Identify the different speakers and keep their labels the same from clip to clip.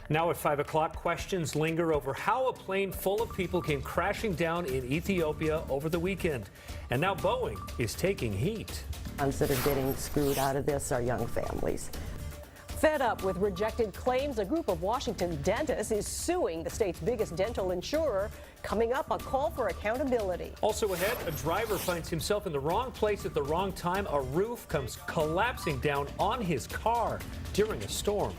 Speaker 1: Now at 5 o'clock, questions linger over how a plane full of people came crashing down in Ethiopia over the weekend. And now Boeing is taking heat.
Speaker 2: Ones that are getting screwed out of this are young families.
Speaker 3: Fed up with rejected claims, a group of Washington dentists is suing the state's biggest dental insurer. Coming up, a call for accountability.
Speaker 1: Also ahead, a driver finds himself in the wrong place at the wrong time. A roof comes collapsing down on his car during a storm.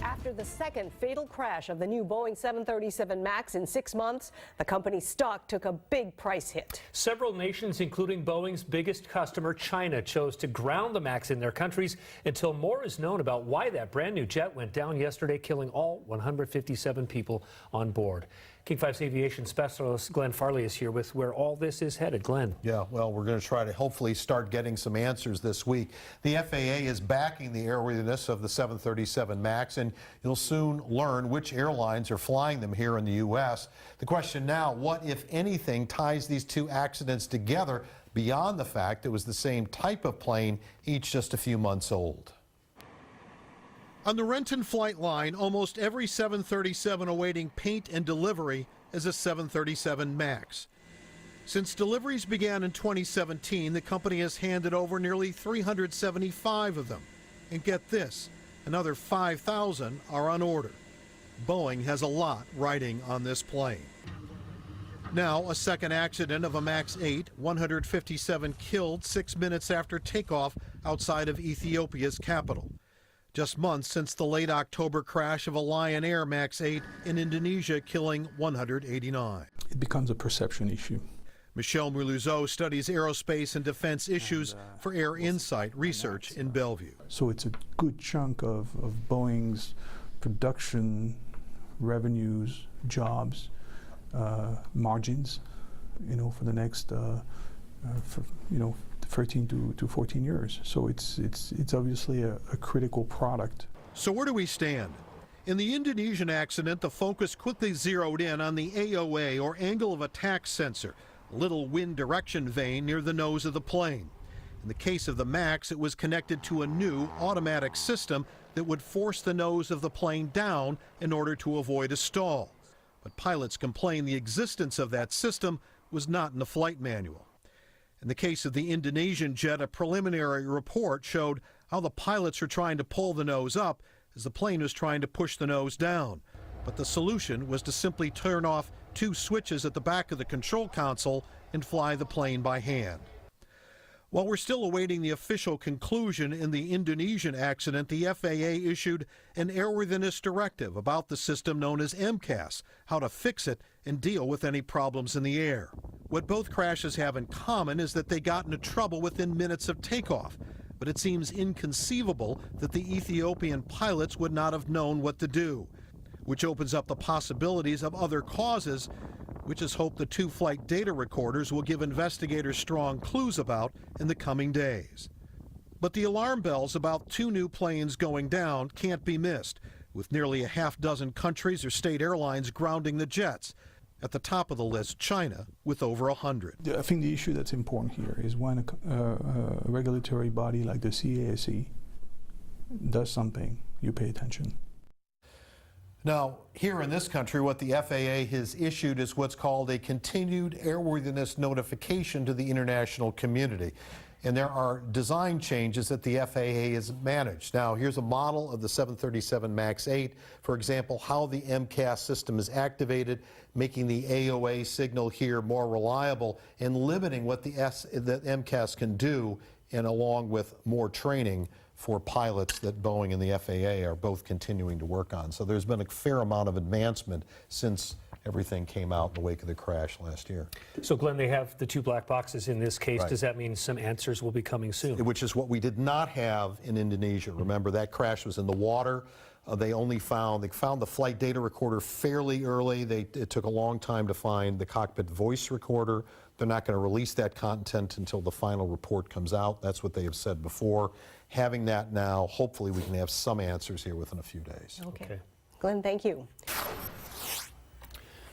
Speaker 3: After the second fatal crash of the new Boeing 737 MAX in 6 months, the company's stock took a big price hit.
Speaker 1: Several nations, including Boeing's biggest customer, China, chose to ground the MAX in their countries until more is known about why that brand new jet went down yesterday, killing all 157 people on board. King 5's aviation specialist Glenn Farley is here with where all this is headed. Glenn.
Speaker 4: Yeah, well, we're going to try to hopefully start getting some answers this week. The FAA is backing the airworthiness of the 737 MAX, and you'll soon learn which airlines are flying them here in the U.S. The question now, what, if anything, ties these two accidents together beyond the fact it was the same type of plane, each just a few months old? On the Renton flight line, almost every 737 awaiting paint and delivery is a 737 MAX. Since deliveries began in 2017, the company has handed over nearly 375 of them. And get this, another 5,000 are on order. Boeing has a lot riding on this plane. Now, a second accident of a MAX 8, 157 killed 6 minutes after takeoff outside of Ethiopia's capital. Just months since the late October crash of a Lion Air MAX 8 in Indonesia, killing 189.
Speaker 5: It becomes a perception issue.
Speaker 4: Michelle Moulouzeau studies aerospace and defense issues for Air Insight Research in Bellevue.
Speaker 5: So it's a good chunk of Boeing's production, revenues, jobs, margins, for the next, 13 to 14 years. So it's obviously a critical product.
Speaker 4: So where do we stand? In the Indonesian accident, the focus quickly zeroed in on the AOA, or angle of attack sensor, a little wind direction vane near the nose of the plane. In the case of the MAX, it was connected to a new automatic system that would force the nose of the plane down in order to avoid a stall. But pilots complained the existence of that system was not in the flight manual. In the case of the Indonesian jet, a preliminary report showed how the pilots were trying to pull the nose up as the plane was trying to push the nose down. But the solution was to simply turn off 2 switches at the back of the control console and fly the plane by hand. While we're still awaiting the official conclusion in the Indonesian accident, the FAA issued an airworthiness directive about the system known as MCAS, how to fix it and deal with any problems in the air. What both crashes have in common is that they got into trouble within minutes of takeoff, but it seems inconceivable that the Ethiopian pilots would not have known what to do, which opens up the possibilities of other causes, which is hoped the 2 flight data recorders will give investigators strong clues about in the coming days. But the alarm bells about 2 new planes going down can't be missed, with nearly a half-dozen countries or state airlines grounding the jets. At the top of the list, China, with over 100.
Speaker 5: I think the issue that's important here is when a regulatory body like the CASE does something, you pay attention.
Speaker 4: Now, here in this country, what the FAA has issued is what's called a continued airworthiness notification to the international community. And there are design changes that the FAA has managed. Now, here's a model of the 737 MAX 8. For example, how the MCAS system is activated, making the AOA signal here more reliable and limiting what the MCAS can do, and along with more training for pilots that Boeing and the FAA are both continuing to work on. So there's been a fair amount of advancement since everything came out in the wake of the crash last year.
Speaker 1: So Glenn, they have the 2 black boxes in this case.
Speaker 4: Right.
Speaker 1: Does that mean some answers will be coming soon?
Speaker 4: Which is what we did not have in Indonesia. Remember, that crash was in the water. They found the flight data recorder fairly early. It took a long time to find the cockpit voice recorder. They're not going to release that content until the final report comes out. That's what they have said before. Having that now, hopefully we can have some answers here within a few days.
Speaker 3: Okay. Glenn, thank you.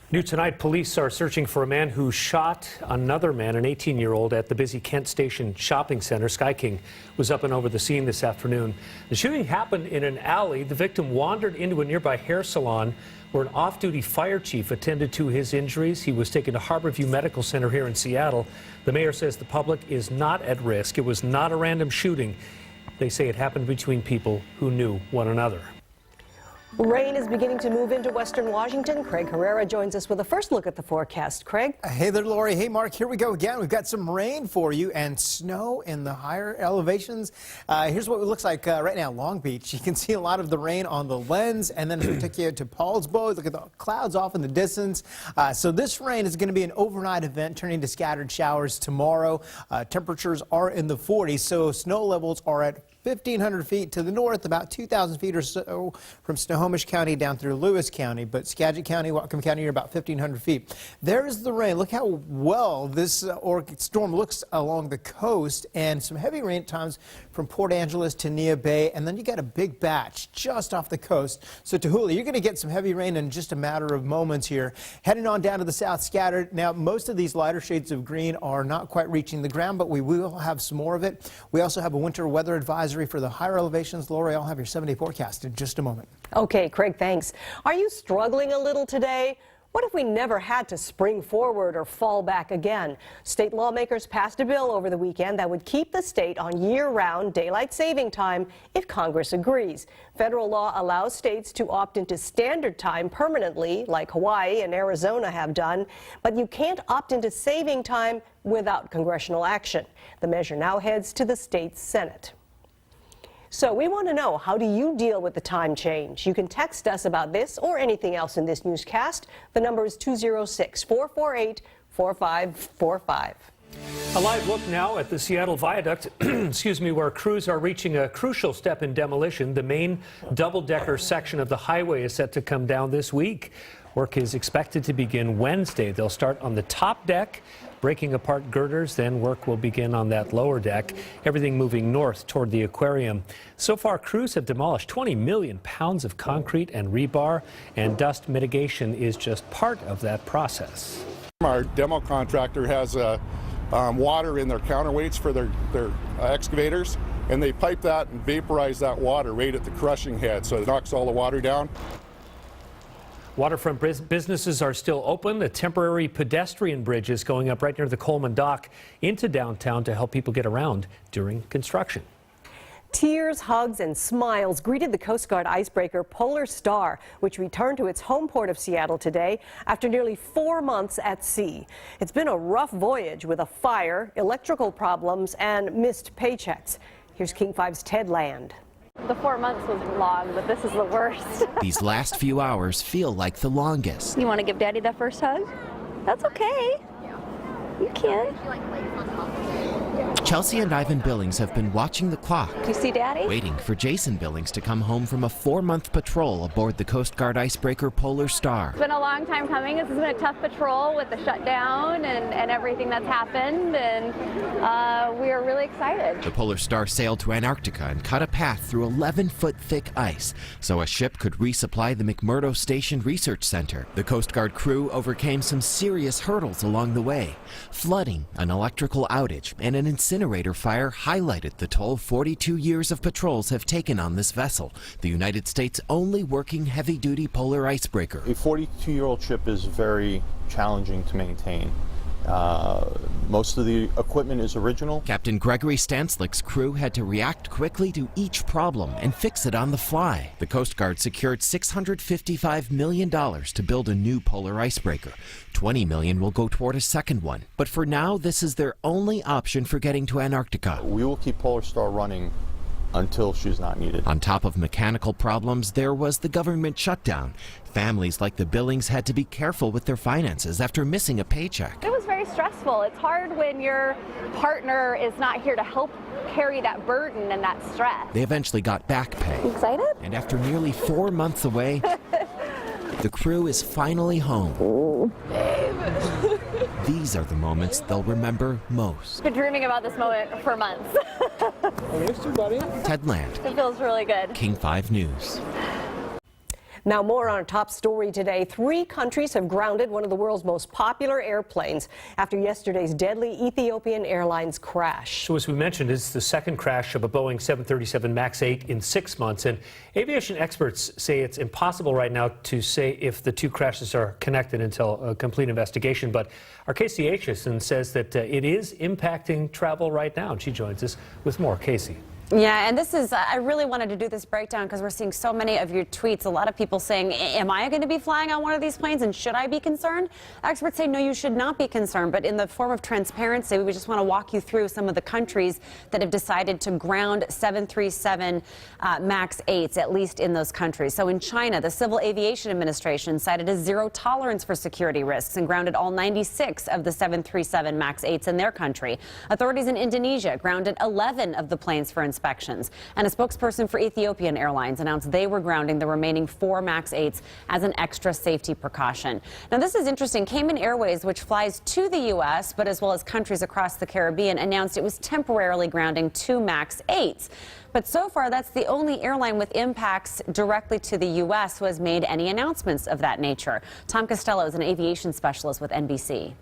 Speaker 1: New tonight, police are searching for a man who shot another man, an 18-year-old, at the busy Kent Station shopping center. Sky King was up and over the scene this afternoon. The shooting happened in an alley. The victim wandered into a nearby hair salon where an off-duty fire chief attended to his injuries. He was taken to Harborview Medical Center here in Seattle. The mayor says the public is not at risk. It was not a random shooting. They say it happened between people who knew one another.
Speaker 3: Rain is beginning to move into western Washington. Craig Herrera joins us with a first look at the forecast. Craig?
Speaker 6: Hey there, Lori. Hey, Mark. Here we go again. We've got some rain for you and snow in the higher elevations. Here's what it looks like right now, Long Beach. You can see a lot of the rain on the lens, and then as we take you to Paulsbo, look at the clouds off in the distance. So this rain is going to be an overnight event, turning to scattered showers tomorrow. Temperatures are in the 40s, so snow levels are at 1,500 feet to the north, about 2,000 feet or so from Snohomish County down through Lewis County, but Skagit County, Whatcom County are about 1,500 feet. There's the rain. Look how well this storm looks along the coast, and some heavy rain at times from Port Angeles to Neah Bay, and then you got a big batch just off the coast. So Tahula, you're going to get some heavy rain in just a matter of moments here. Heading on down to the south, scattered. Now, most of these lighter shades of green are not quite reaching the ground, but we will have some more of it. We also have a winter weather advisory for the higher elevations. Lori, I'll have your 7-day forecast in just a moment.
Speaker 3: Okay, Craig, thanks. Are you struggling a little today? What if we never had to spring forward or fall back again? State lawmakers passed a bill over the weekend that would keep the state on year-round daylight saving time if Congress agrees. Federal law allows states to opt into standard time permanently, like Hawaii and Arizona have done, but you can't opt into saving time without congressional action. The measure now heads to the state Senate. So we want to know, how do you deal with the time change? You can text us about this or anything else in this newscast. The number is 206-448-4545.
Speaker 1: A live look now at the Seattle Viaduct, excuse me, where crews are reaching a crucial step in demolition. The main double-decker section of the highway is set to come down this week. Work is expected to begin Wednesday. They'll start on the top deck, breaking apart girders, then work will begin on that lower deck, everything moving north toward the aquarium. So far, crews have demolished 20 million pounds of concrete and rebar, and dust mitigation is just part of that process.
Speaker 7: Our demo contractor has water in their counterweights for their excavators, and they pipe that and vaporize that water right at the crushing head, so it knocks all the water down.
Speaker 1: Waterfront businesses are still open. A temporary pedestrian bridge is going up right near the Coleman Dock into downtown to help people get around during construction.
Speaker 3: Tears, hugs, and smiles greeted the Coast Guard icebreaker Polar Star, which returned to its home port of Seattle today after nearly 4 months at sea. It's been a rough voyage with a fire, electrical problems, and missed paychecks. Here's King 5's Ted Land.
Speaker 8: The 4 months was long, but this is the worst.
Speaker 9: These last few hours feel like the longest.
Speaker 8: You want to give Daddy the first hug? That's okay. You can.
Speaker 9: Chelsea and Ivan Billings have been watching the clock,
Speaker 8: Do you see Daddy?
Speaker 9: waiting for Jason Billings to come home from a 4-month patrol aboard the Coast Guard icebreaker Polar Star.
Speaker 8: It's been a long time coming. This has been a tough patrol with the shutdown and everything that's happened, and we are really excited.
Speaker 9: The Polar Star sailed to Antarctica and cut a path through 11-foot thick ice so a ship could resupply the McMurdo Station Research Center. The Coast Guard crew overcame some serious hurdles along the way. Flooding, an electrical outage, and an incinerator fire highlighted the toll 42 years of patrols have taken on this vessel, the United States' only working heavy-duty polar icebreaker.
Speaker 10: A 42-year-old ship is very challenging to maintain. Most of the equipment is original.
Speaker 9: Captain Gregory Stanslick's crew had to react quickly to each problem and fix it on the fly. The Coast Guard secured $655 million to build a new polar icebreaker. $20 million will go toward a second one. But for now, this is their only option for getting to Antarctica.
Speaker 10: We will keep Polar Star running until she's not needed.
Speaker 9: On top of mechanical problems, there was the government shutdown. Families like the Billings had to be careful with their finances after missing a paycheck.
Speaker 8: It was very stressful. It's hard when your partner is not here to help carry that burden and that stress.
Speaker 9: They eventually got back pay.
Speaker 8: You excited?
Speaker 9: And after nearly 4 months away, the crew is finally home. These are the moments they'll remember most.
Speaker 8: Been dreaming about this moment for months.
Speaker 9: Ted Land,
Speaker 8: It feels really good.
Speaker 9: King 5 News.
Speaker 3: Now more on our top story today. 3 countries have grounded one of the world's most popular airplanes after yesterday's deadly Ethiopian Airlines crash.
Speaker 1: So as we mentioned, it's the second crash of a Boeing 737 MAX 8 in 6 months. And aviation experts say it's impossible right now to say if the 2 crashes are connected until a complete investigation. But our Casey Aitchison says that it is impacting travel right now. And she joins us with more. Casey.
Speaker 11: Yeah, and this is, I really wanted to do this breakdown because we're seeing so many of your tweets. A lot of people saying, am I going to be flying on one of these planes and should I be concerned? Experts say, no, you should not be concerned. But in the form of transparency, we just want to walk you through some of the countries that have decided to ground 737 MAX 8s, at least in those countries. So in China, the Civil Aviation Administration cited a zero tolerance for security risks and grounded all 96 of the 737 MAX 8s in their country. Authorities in Indonesia grounded 11 of the planes for inspections. And a spokesperson for Ethiopian Airlines announced they were grounding the remaining 4 MAX 8s as an extra safety precaution. Now, this is interesting. Cayman Airways, which flies to the U.S., but as well as countries across the Caribbean, announced it was temporarily grounding 2 MAX 8s. But so far, that's the only airline with impacts directly to the U.S. who has made any announcements of that nature. Tom Costello is an aviation specialist with NBC.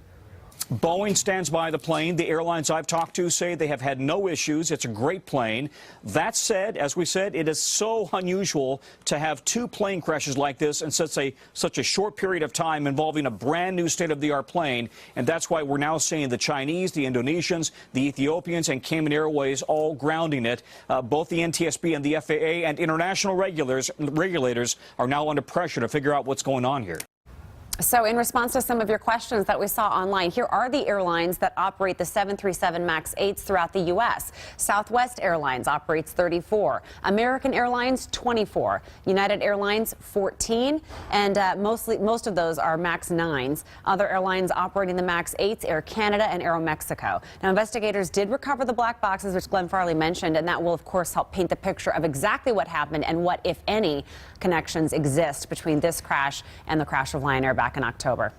Speaker 12: Boeing stands by the plane. The airlines I've talked to say they have had no issues. It's a great plane. That said, as we said, it is so unusual to have 2 plane crashes like this in such a short period of time involving a brand new state-of-the-art plane. And that's why we're now seeing the Chinese, the Indonesians, the Ethiopians, and Cayman Airways all grounding it. Both the NTSB and the FAA and international regulators are now under pressure to figure out what's going on here.
Speaker 11: So in response to some of your questions that we saw online, here are the airlines that operate the 737 MAX 8s throughout the U.S. Southwest Airlines operates 34, American Airlines 24, United Airlines 14, and most of those are MAX 9s. Other airlines operating the MAX 8s, Air Canada and Aeromexico. Now, investigators did recover the black boxes, which Glenn Farley mentioned, and that will, of course, help paint the picture of exactly what happened and what, if any, connections exist between this crash and the crash of Lion Air back in October.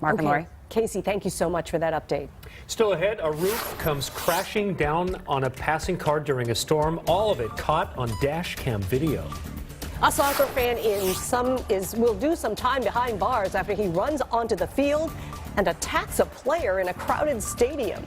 Speaker 11: Mark and Lori.
Speaker 3: Casey, thank you so much for that update.
Speaker 1: Still ahead, a roof comes crashing down on a passing car during a storm. All of it caught on dash cam video.
Speaker 3: A soccer fan will do some time behind bars after he runs onto the field and attacks a player in a crowded stadium.